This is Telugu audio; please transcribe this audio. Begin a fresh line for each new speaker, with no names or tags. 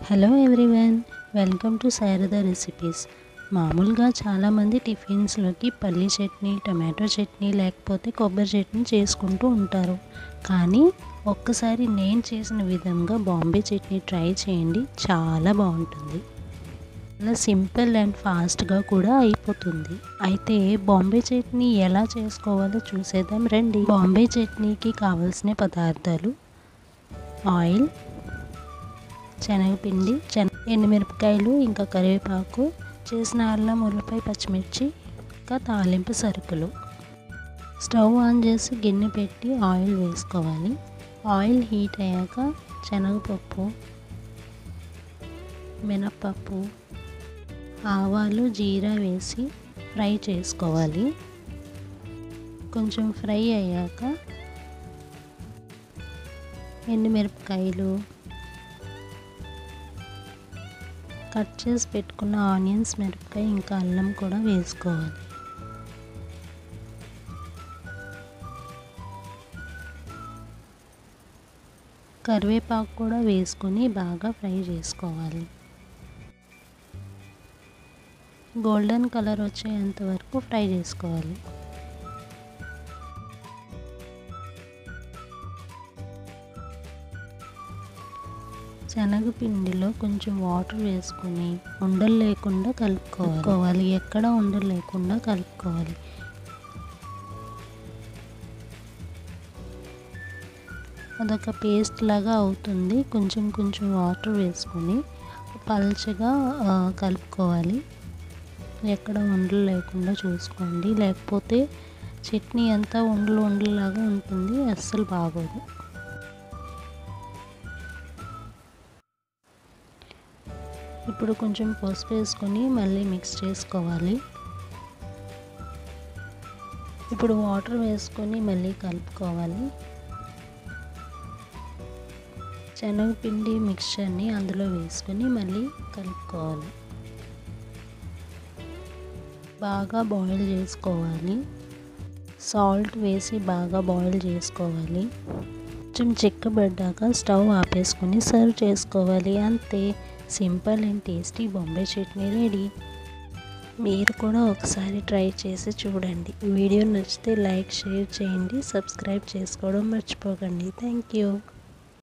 Hello everyone, welcome to Sharada recipes. మామూలుగా చాలామంది టిఫిన్స్లోకి పల్లీ చట్నీ, టమాటో చట్నీ లేకపోతే కొబ్బరి చట్నీ చేసుకుంటూ ఉంటారు. కానీ ఒక్కసారి నేను చేసిన విధంగా బాంబే చట్నీ ట్రై చేయండి, చాలా బాగుంటుంది. చాలా సింపుల్ అండ్ ఫాస్ట్గా కూడా అయిపోతుంది. అయితే బాంబే చట్నీ ఎలా చేసుకోవాలో చూసేద్దాం రండి. బాంబే చట్నీకి కావాల్సిన పదార్థాలు: ఆయిల్, శనగపిండి, ఎండుమిరపకాయలు, ఇంకా కరివేపాకు, చేసిన అల్లం, ఉల్లిపాయ, పచ్చిమిర్చి, ఇంకా తాలింపు సరుకులు. స్టవ్ ఆన్ చేసి గిన్నె పెట్టి ఆయిల్ వేసుకోవాలి. ఆయిల్ హీట్ అయ్యాక శనగపప్పు, మినప్పప్పు, ఆవాలు, జీరా వేసి ఫ్రై చేసుకోవాలి. కొంచెం ఫ్రై అయ్యాక ఎండుమిరపకాయలు, కట్ చేసి పెట్టుకున్న ఆనియన్స్, మిరపకాయ, ఇంకా అల్లం కూడా వేసుకోవాలి. కరివేపాకు కూడా వేసుకొని బాగా ఫ్రై చేసుకోవాలి. గోల్డెన్ కలర్ వచ్చేంత వరకు ఫ్రై చేసుకోవాలి. శనగపిండిలో కొంచెం వాటర్ వేసుకొని ఉండలు లేకుండా కలుపుకోవాలి. ఎక్కడ ఉండలు లేకుండా కలుపుకోవాలి. అదొక పేస్ట్ లాగా అవుతుంది. కొంచెం కొంచెం వాటర్ వేసుకొని పల్చగా కలుపుకోవాలి. ఎక్కడ ఉండలు లేకుండా చూసుకోండి, లేకపోతే చట్నీ అంతా ఉండలాగా ఉంటుంది, అస్సలు బాగోదు. ఇప్పుడు కొంచెం పసుపు వేసుకొని మళ్ళీ మిక్స్ చేసుకోవాలి. ఇప్పుడు వాటర్ వేసుకొని మళ్ళీ కలుపుకోవాలి. శనగపిండి మిక్చర్ని అందులో వేసుకొని మళ్ళీ కలుపుకోవాలి. బాగా బాయిల్ చేసుకోవాలి. సాల్ట్ వేసి బాగా బాయిల్ చేసుకోవాలి. కొంచెం చిక్కబడ్డాక స్టవ్ ఆపేసుకొని సర్వ్ చేసుకోవాలి. అంతే, simple and tasty Bombay chutney ready. మీరు కూడా ఒకసారి ట్రై చేసి చూడండి. వీడియో నచ్చితే లైక్, షేర్ చేయండి, సబ్స్క్రైబ్ చేసుకోవడం మర్చిపోకండి. Thank you.